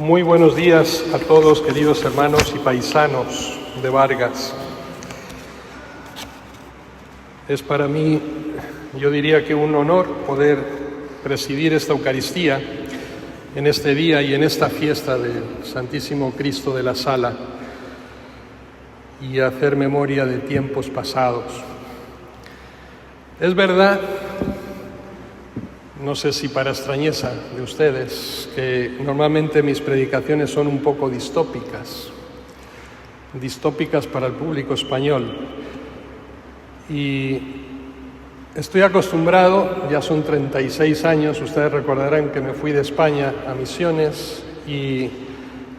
Muy buenos días a todos, queridos hermanos y paisanos de Vargas. Es para mí, yo diría que un honor poder presidir esta Eucaristía en este día y en esta fiesta del Santísimo Cristo de la Sala y hacer memoria de tiempos pasados. Es verdad, no sé si para extrañeza de ustedes, que normalmente mis predicaciones son un poco distópicas para el público español. Y estoy acostumbrado, ya son 36 años, ustedes recordarán que me fui de España a misiones y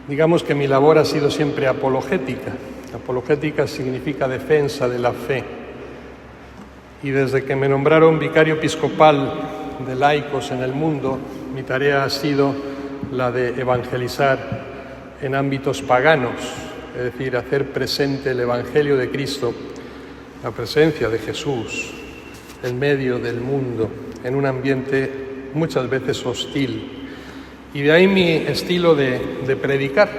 digamos que mi labor ha sido siempre apologética. Apologética significa defensa de la fe. Y desde que me nombraron vicario episcopal de laicos en el mundo, mi tarea ha sido la de evangelizar en ámbitos paganos, es decir, hacer presente el Evangelio de Cristo, la presencia de Jesús en medio del mundo, en un ambiente muchas veces hostil. Y de ahí mi estilo de predicar,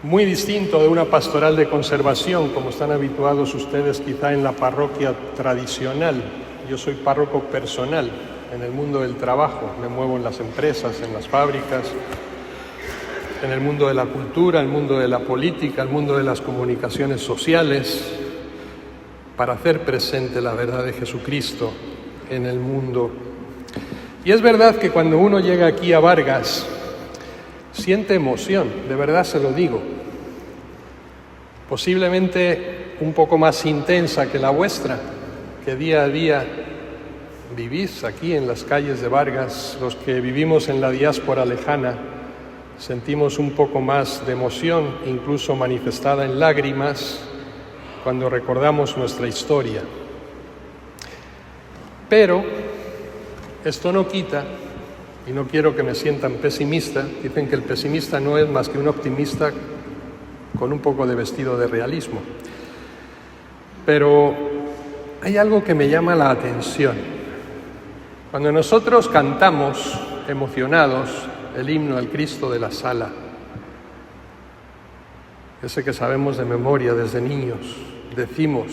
muy distinto de una pastoral de conservación, como están habituados ustedes quizá en la parroquia tradicional. Yo soy párroco personal en el mundo del trabajo, me muevo en las empresas, en las fábricas, en el mundo de la cultura, el mundo de la política, el mundo de las comunicaciones sociales, para hacer presente la verdad de Jesucristo en el mundo. Y es verdad que cuando uno llega aquí a Vargas, siente emoción, de verdad se lo digo, posiblemente un poco más intensa que la vuestra, que día a día vivís aquí en las calles de Vargas. Los que vivimos en la diáspora lejana sentimos un poco más de emoción, incluso manifestada en lágrimas, cuando recordamos nuestra historia. Pero esto no quita, y no quiero que me sientan pesimista, dicen que el pesimista no es más que un optimista con un poco de vestido de realismo. Pero hay algo que me llama la atención. Cuando nosotros cantamos emocionados el himno al Cristo de la Sala, ese que sabemos de memoria desde niños, decimos: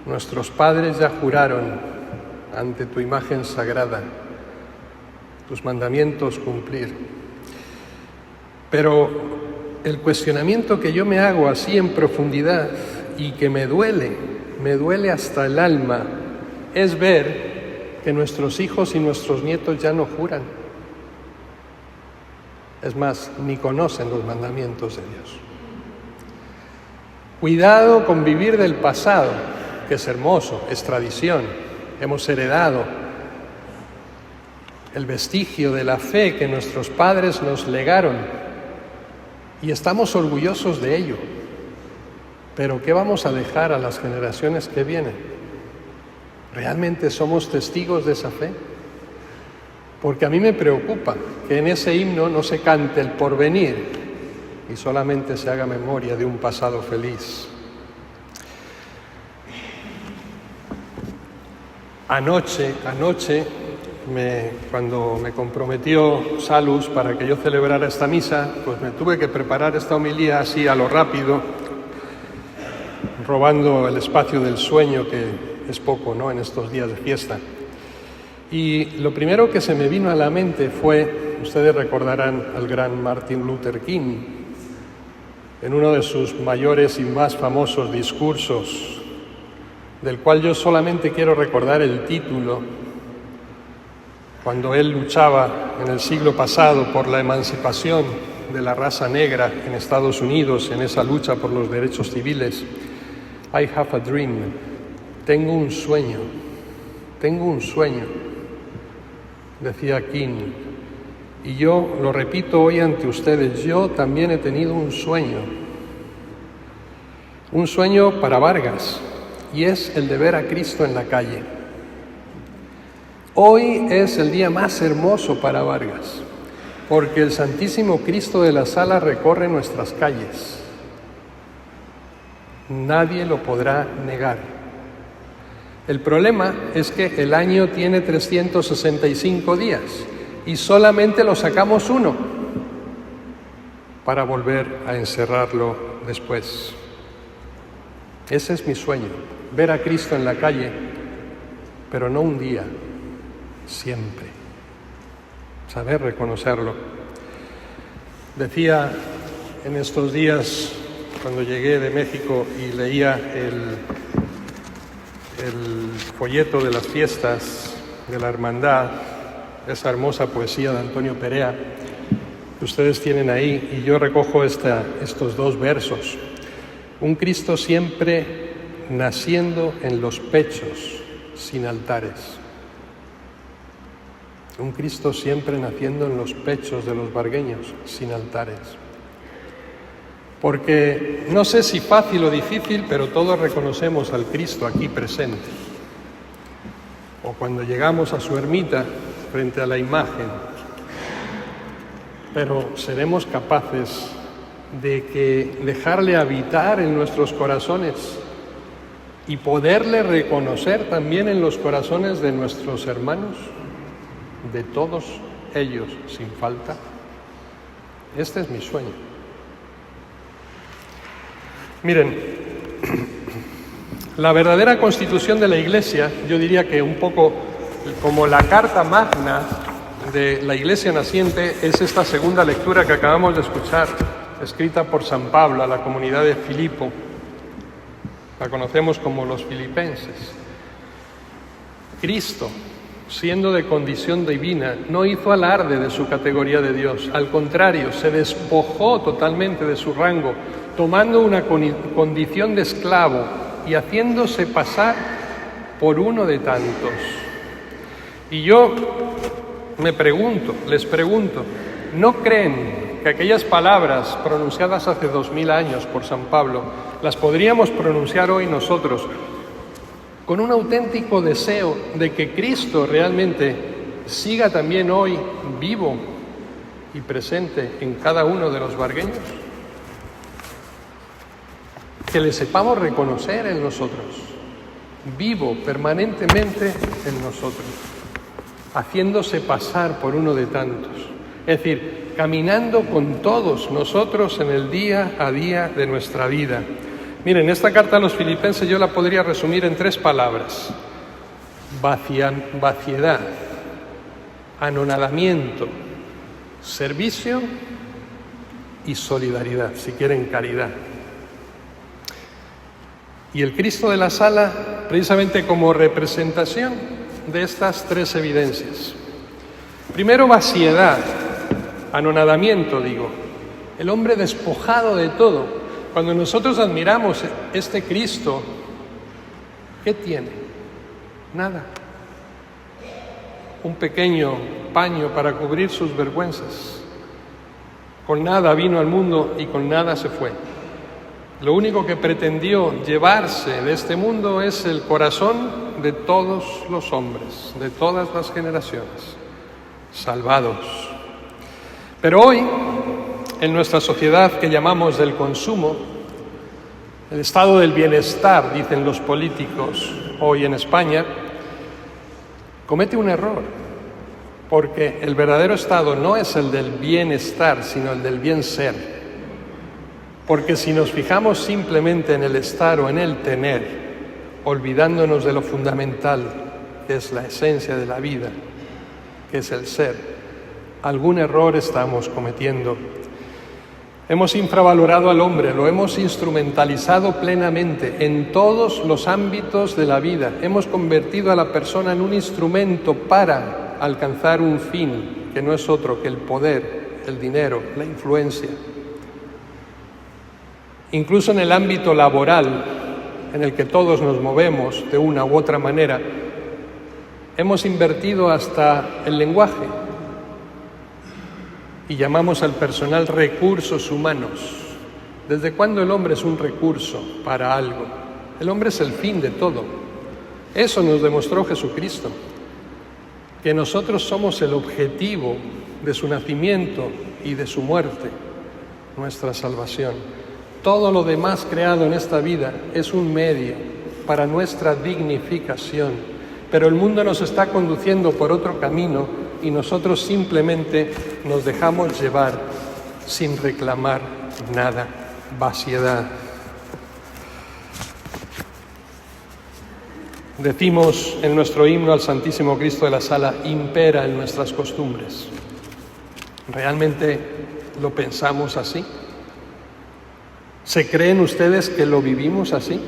nuestros padres ya juraron ante tu imagen sagrada tus mandamientos cumplir. Pero el cuestionamiento que yo me hago así en profundidad y que me duele hasta el alma, es ver que nuestros hijos y nuestros nietos ya no juran. Es más, ni conocen los mandamientos de Dios. Cuidado con vivir del pasado, que es hermoso, es tradición. Hemos heredado el vestigio de la fe que nuestros padres nos legaron y estamos orgullosos de ello. Pero ¿qué vamos a dejar a las generaciones que vienen? ¿Realmente somos testigos de esa fe? Porque a mí me preocupa que en ese himno no se cante el porvenir y solamente se haga memoria de un pasado feliz. Anoche, cuando me comprometió Salus para que yo celebrara esta misa, pues me tuve que preparar esta homilía así a lo rápido, robando el espacio del sueño, que es poco, ¿no?, en estos días de fiesta. Y lo primero que se me vino a la mente fue, ustedes recordarán al gran Martin Luther King, en uno de sus mayores y más famosos discursos, del cual yo solamente quiero recordar el título, cuando él luchaba en el siglo pasado por la emancipación de la raza negra en Estados Unidos, en esa lucha por los derechos civiles. I have a dream. Tengo un sueño, decía King. Y yo lo repito hoy ante ustedes, yo también he tenido un sueño para Vargas, y es el de ver a Cristo en la calle. Hoy es el día más hermoso para Vargas, porque el Santísimo Cristo de la Sala recorre nuestras calles. Nadie lo podrá negar. El problema es que el año tiene 365 días y solamente lo sacamos uno. para volver a encerrarlo después. Ese es mi sueño, ver a Cristo en la calle, pero no un día, siempre. Saber reconocerlo. Decía en estos días, cuando llegué de México y leía el folleto de las fiestas de la hermandad, esa hermosa poesía de Antonio Perea, que ustedes tienen ahí, y yo recojo estos dos versos. Un Cristo siempre naciendo en los pechos, sin altares. Un Cristo siempre naciendo en los pechos de los vargueños, sin altares. Porque no sé si fácil o difícil, pero todos reconocemos al Cristo aquí presente. O cuando llegamos a su ermita, frente a la imagen. Pero seremos capaces de dejarle habitar en nuestros corazones y poderle reconocer también en los corazones de nuestros hermanos, de todos ellos sin falta. Este es mi sueño. Miren, la verdadera constitución de la Iglesia, yo diría que un poco como la carta magna de la Iglesia naciente, es esta segunda lectura que acabamos de escuchar, escrita por San Pablo a la comunidad de Filipo. La conocemos como los filipenses. Cristo, siendo de condición divina, no hizo alarde de su categoría de Dios. Al contrario, se despojó totalmente de su rango, tomando una condición de esclavo y haciéndose pasar por uno de tantos. Y yo les pregunto, ¿no creen que aquellas palabras pronunciadas hace 2000 años por San Pablo las podríamos pronunciar hoy nosotros con un auténtico deseo de que Cristo realmente siga también hoy vivo y presente en cada uno de los vargueños? Que le sepamos reconocer en nosotros, vivo permanentemente en nosotros, haciéndose pasar por uno de tantos, es decir, caminando con todos nosotros en el día a día de nuestra vida. Miren, esta carta a los filipenses yo la podría resumir en 3 palabras: vaciedad, anonadamiento, servicio y solidaridad, si quieren caridad. Y el Cristo de la Sala, precisamente como representación de estas 3 evidencias. Primero, vaciedad, anonadamiento, digo. El hombre despojado de todo. Cuando nosotros admiramos este Cristo, ¿qué tiene? Nada. Un pequeño paño para cubrir sus vergüenzas. Con nada vino al mundo y con nada se fue. Lo único que pretendió llevarse de este mundo es el corazón de todos los hombres, de todas las generaciones, salvados. Pero hoy, en nuestra sociedad que llamamos del consumo, el estado del bienestar, dicen los políticos hoy en España, comete un error, porque el verdadero estado no es el del bienestar, sino el del bien ser. Porque si nos fijamos simplemente en el estar o en el tener, olvidándonos de lo fundamental, que es la esencia de la vida, que es el ser, algún error estamos cometiendo. Hemos infravalorado al hombre, lo hemos instrumentalizado plenamente en todos los ámbitos de la vida. Hemos convertido a la persona en un instrumento para alcanzar un fin, que no es otro que el poder, el dinero, la influencia. Incluso en el ámbito laboral, en el que todos nos movemos de una u otra manera, hemos invertido hasta el lenguaje y llamamos al personal recursos humanos. ¿Desde cuándo el hombre es un recurso para algo? El hombre es el fin de todo. Eso nos demostró Jesucristo, que nosotros somos el objetivo de su nacimiento y de su muerte, nuestra salvación. Todo lo demás creado en esta vida es un medio para nuestra dignificación, pero el mundo nos está conduciendo por otro camino y nosotros simplemente nos dejamos llevar sin reclamar nada. Vaciedad. Decimos en nuestro himno al Santísimo Cristo de la Sala, impera en nuestras costumbres. ¿Realmente lo pensamos así? ¿Se creen ustedes que lo vivimos así?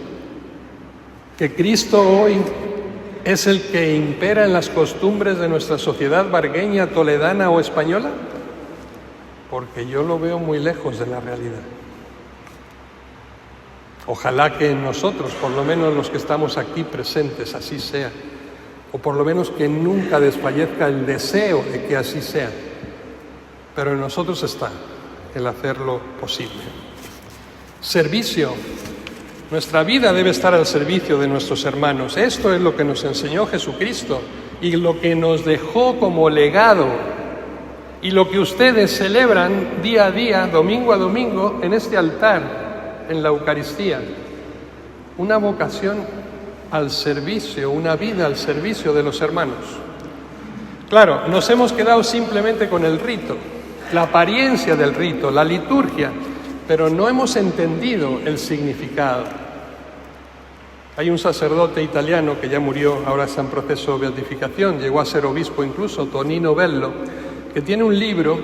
¿Que Cristo hoy es el que impera en las costumbres de nuestra sociedad vargueña, toledana o española? Porque yo lo veo muy lejos de la realidad. Ojalá que en nosotros, por lo menos los que estamos aquí presentes, así sea, o por lo menos que nunca desfallezca el deseo de que así sea, pero en nosotros está el hacerlo posible. Servicio. Nuestra vida debe estar al servicio de nuestros hermanos. Esto es lo que nos enseñó Jesucristo y lo que nos dejó como legado y lo que ustedes celebran día a día, domingo a domingo, en este altar, en la Eucaristía. Una vocación al servicio, una vida al servicio de los hermanos. Claro, nos hemos quedado simplemente con el rito, la apariencia del rito, la liturgia, pero no hemos entendido el significado. Hay un sacerdote italiano que ya murió, ahora está en proceso de beatificación, llegó a ser obispo incluso, Tonino Bello, que tiene un libro,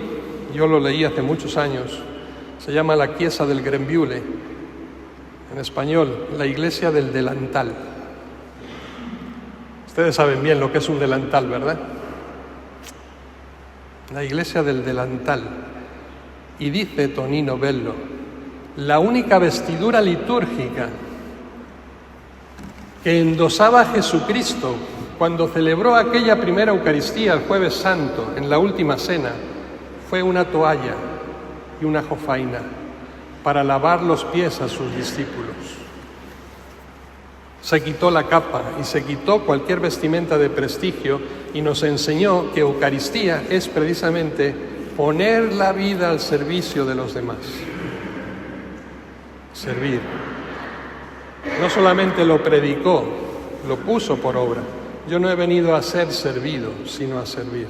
yo lo leí hace muchos años, se llama La Chiesa del Grembiule, en español, la Iglesia del Delantal. Ustedes saben bien lo que es un delantal, ¿verdad? La Iglesia del Delantal. Y dice Tonino Bello, la única vestidura litúrgica que endosaba Jesucristo cuando celebró aquella primera Eucaristía el Jueves Santo, en la última cena, fue una toalla y una jofaina para lavar los pies a sus discípulos. Se quitó la capa y se quitó cualquier vestimenta de prestigio y nos enseñó que Eucaristía es precisamente poner la vida al servicio de los demás. Servir. No solamente lo predicó, lo puso por obra. Yo no he venido a ser servido, sino a servir.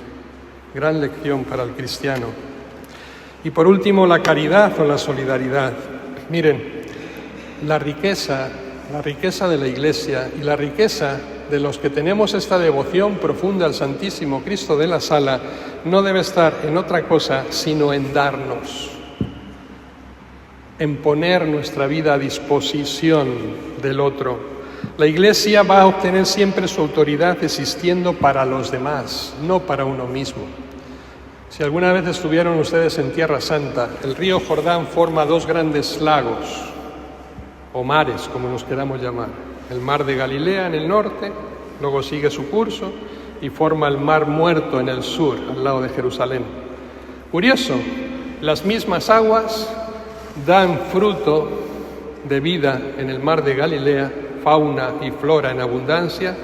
Gran lección para el cristiano. Y por último, la caridad o la solidaridad. Miren, la riqueza de la Iglesia y la riqueza de los que tenemos esta devoción profunda al Santísimo Cristo de la Sala no debe estar en otra cosa sino en darnos, en poner nuestra vida a disposición del otro. La Iglesia va a obtener siempre su autoridad existiendo para los demás, no para uno mismo. Si alguna vez estuvieron ustedes en Tierra Santa, el río Jordán forma dos grandes lagos, o mares, como nos queramos llamar. El mar de Galilea en el norte, luego sigue su curso y forma el mar Muerto en el sur, al lado de Jerusalén. Curioso, las mismas aguas dan fruto de vida en el mar de Galilea, fauna y flora en abundancia,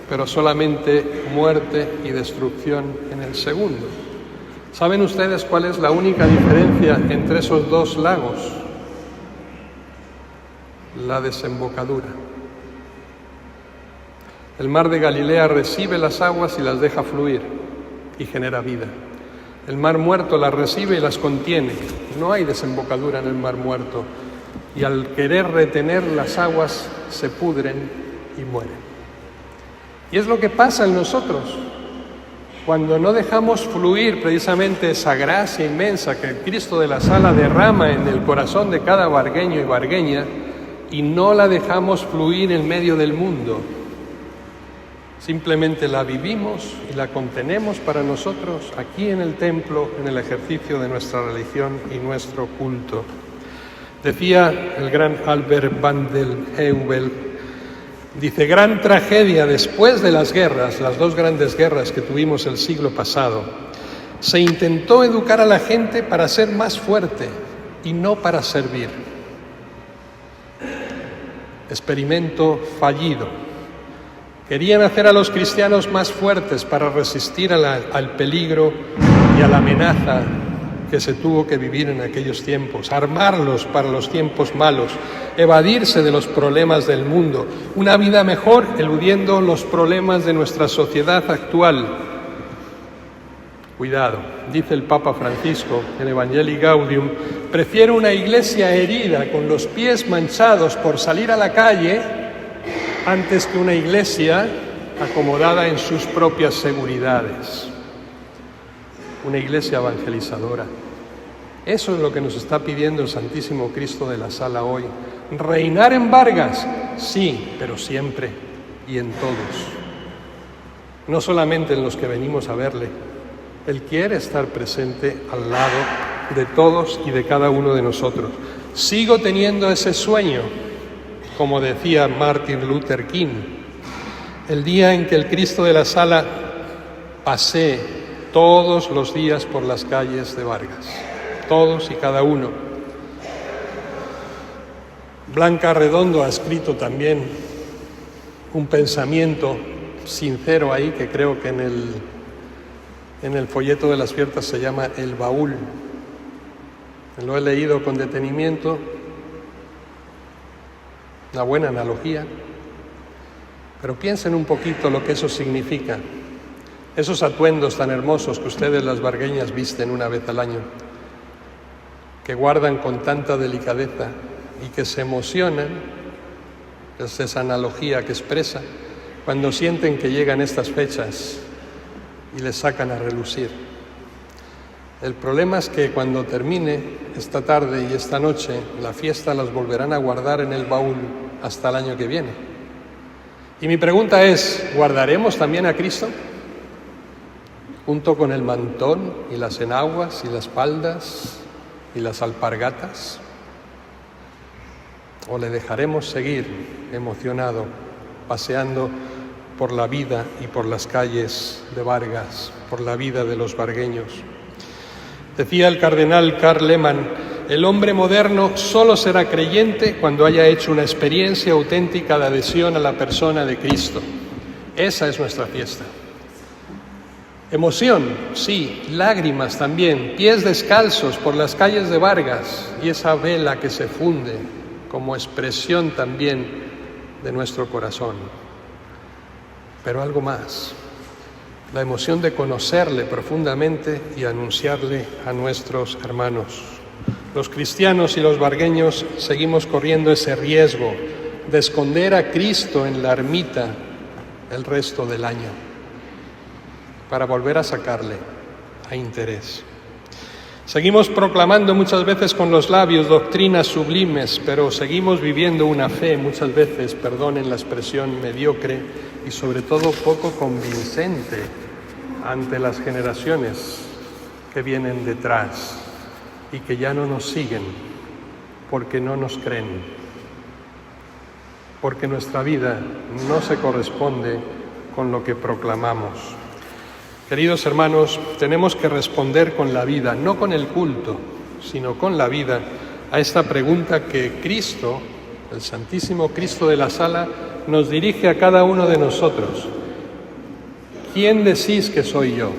pero solamente muerte y destrucción en el segundo. ¿Saben ustedes cuál es la única diferencia entre esos dos lagos? La desembocadura. El mar de Galilea recibe las aguas y las deja fluir y genera vida. El mar Muerto las recibe y las contiene. No hay desembocadura en el mar Muerto. Y al querer retener las aguas se pudren y mueren. Y es lo que pasa en nosotros. Cuando no dejamos fluir precisamente esa gracia inmensa que el Cristo de la Sala derrama en el corazón de cada vargueño y vargueña, y no la dejamos fluir en medio del mundo, simplemente la vivimos y la contenemos para nosotros aquí en el templo, en el ejercicio de nuestra religión y nuestro culto. Decía el gran Albert van den Heuvel, dice, gran tragedia después de las guerras, las dos grandes guerras que tuvimos el siglo pasado, se intentó educar a la gente para ser más fuerte y no para servir. Experimento fallido. Querían hacer a los cristianos más fuertes para resistir al peligro y a la amenaza que se tuvo que vivir en aquellos tiempos, armarlos para los tiempos malos, evadirse de los problemas del mundo, una vida mejor eludiendo los problemas de nuestra sociedad actual. Cuidado, dice el Papa Francisco en Evangelii Gaudium, prefiero una iglesia herida con los pies manchados por salir a la calle antes que una iglesia acomodada en sus propias seguridades. Una iglesia evangelizadora. Eso es lo que nos está pidiendo el Santísimo Cristo de la Sala hoy. ¿Reinar en Vargas? Sí, pero siempre y en todos. No solamente en los que venimos a verle. Él quiere estar presente al lado de todos y de cada uno de nosotros. Sigo teniendo ese sueño, como decía Martin Luther King, el día en que el Cristo de la Sala pasee todos los días por las calles de Vargas, todos y cada uno. Blanca Redondo ha escrito también un pensamiento sincero ahí, que creo que en el folleto de las fiestas se llama El Baúl. Lo he leído con detenimiento, una buena analogía, pero piensen un poquito lo que eso significa. Esos atuendos tan hermosos que ustedes las vargueñas visten una vez al año, que guardan con tanta delicadeza y que se emocionan, es esa analogía que expresa, cuando sienten que llegan estas fechas y les sacan a relucir. El problema es que cuando termine esta tarde y esta noche, la fiesta las volverán a guardar en el baúl hasta el año que viene. Y mi pregunta es, ¿guardaremos también a Cristo? Junto con el mantón y las enaguas y las faldas y las alpargatas. ¿O le dejaremos seguir emocionado, paseando por la vida y por las calles de Vargas, por la vida de los vargueños? Decía el cardenal Karl Lehmann, el hombre moderno solo será creyente cuando haya hecho una experiencia auténtica de adhesión a la persona de Cristo. Esa es nuestra fiesta. Emoción, sí, lágrimas también, pies descalzos por las calles de Vargas y esa vela que se funde como expresión también de nuestro corazón. Pero algo más, la emoción de conocerle profundamente y anunciarle a nuestros hermanos. Los cristianos y los vargueños seguimos corriendo ese riesgo de esconder a Cristo en la ermita el resto del año, para volver a sacarle a interés. Seguimos proclamando muchas veces con los labios doctrinas sublimes, pero seguimos viviendo una fe muchas veces, perdonen la expresión, mediocre y sobre todo poco convincente ante las generaciones que vienen detrás y que ya no nos siguen porque no nos creen, porque nuestra vida no se corresponde con lo que proclamamos. Queridos hermanos, tenemos que responder con la vida, no con el culto, sino con la vida, a esta pregunta que Cristo, el Santísimo Cristo de la Sala, nos dirige a cada uno de nosotros. ¿Quién decís que soy yo?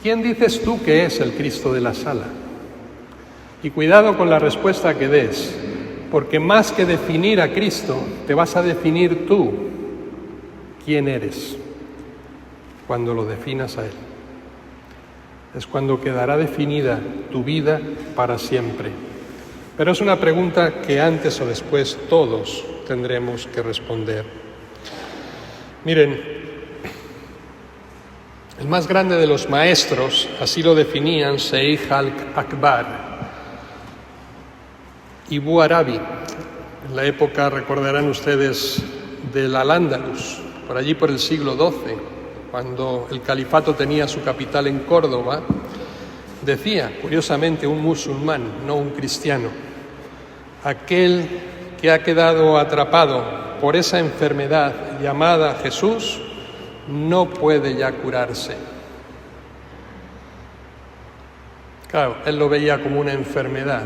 ¿Quién dices tú que es el Cristo de la Sala? Y cuidado con la respuesta que des, porque más que definir a Cristo, te vas a definir tú quién eres. Cuando lo definas a Él, es cuando quedará definida tu vida para siempre. Pero es una pregunta que antes o después todos tendremos que responder. Miren, el más grande de los maestros, así lo definían Sheikh Akbar Ibn Arabi, en la época, recordarán ustedes, del Al-Ándalus, por allí por el siglo XII, cuando el califato tenía su capital en Córdoba, decía, curiosamente, un musulmán, no un cristiano, aquel que ha quedado atrapado por esa enfermedad llamada Jesús, no puede ya curarse. Claro, él lo veía como una enfermedad.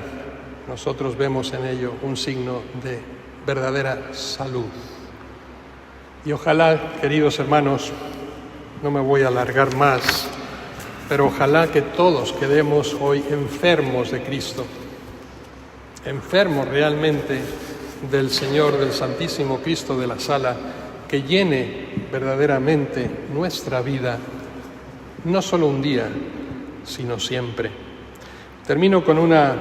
Nosotros vemos en ello un signo de verdadera salud. Y ojalá, queridos hermanos, no me voy a alargar más, pero ojalá que todos quedemos hoy enfermos de Cristo, enfermos realmente del Señor, del Santísimo Cristo de la Sala, que llene verdaderamente nuestra vida no solo un día, sino siempre. Termino con una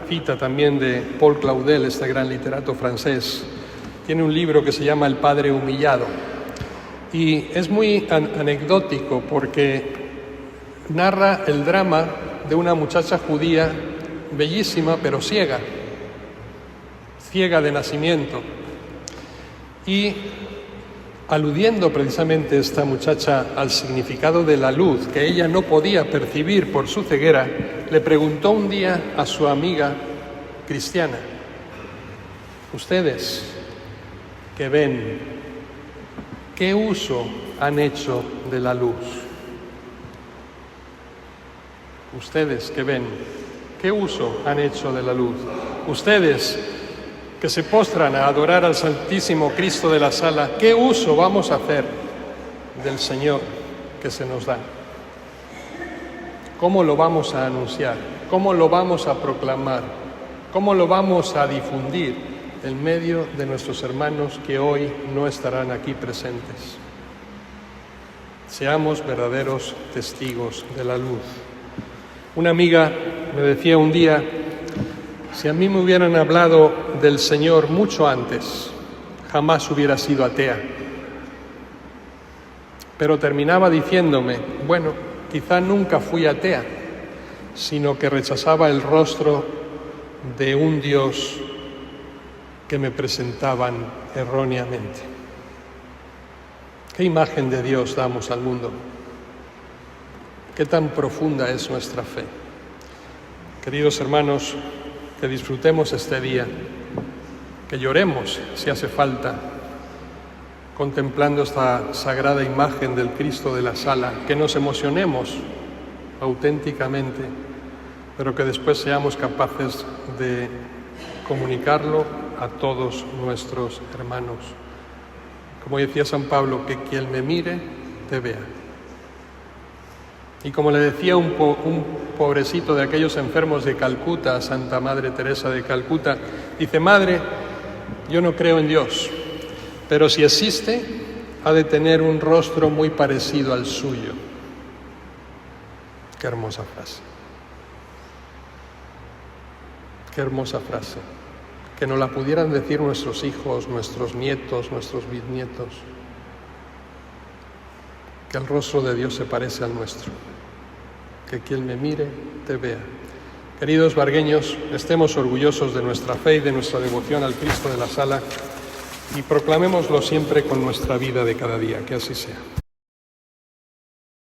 cita también de Paul Claudel, este gran literato francés. Tiene un libro que se llama El Padre Humillado y es muy anecdótico porque narra el drama de una muchacha judía bellísima pero ciega de nacimiento, y aludiendo precisamente esta muchacha al significado de la luz que ella no podía percibir por su ceguera, le preguntó un día a su amiga cristiana: ustedes que ven, ¿qué uso han hecho de la luz? Ustedes que ven, ¿qué uso han hecho de la luz? Ustedes que se postran a adorar al Santísimo Cristo de la Sala, ¿qué uso vamos a hacer del Señor que se nos da? ¿Cómo lo vamos a anunciar? ¿Cómo lo vamos a proclamar? ¿Cómo lo vamos a difundir en medio de nuestros hermanos que hoy no estarán aquí presentes? Seamos verdaderos testigos de la luz. Una amiga me decía un día: si a mí me hubieran hablado del Señor mucho antes, jamás hubiera sido atea. Pero terminaba diciéndome: bueno, quizá nunca fui atea, sino que rechazaba el rostro de un Dios que me presentaban erróneamente. ¿Qué imagen de Dios damos al mundo? ¿Qué tan profunda es nuestra fe? Queridos hermanos, que disfrutemos este día, que lloremos si hace falta, contemplando esta sagrada imagen del Cristo de la Sala, que nos emocionemos auténticamente, pero que después seamos capaces de comunicarlo a todos nuestros hermanos. Como decía San Pablo, que quien me mire, te vea. Y como le decía un pobrecito de aquellos enfermos de Calcuta a Santa Madre Teresa de Calcuta, dice: Madre, yo no creo en Dios, pero si existe, ha de tener un rostro muy parecido al suyo. Qué hermosa frase. Qué hermosa frase. Que nos la pudieran decir nuestros hijos, nuestros nietos, nuestros bisnietos. Que el rostro de Dios se parece al nuestro. Que quien me mire, te vea. Queridos vargueños, estemos orgullosos de nuestra fe y de nuestra devoción al Cristo de la Sala y proclamémoslo siempre con nuestra vida de cada día. Que así sea.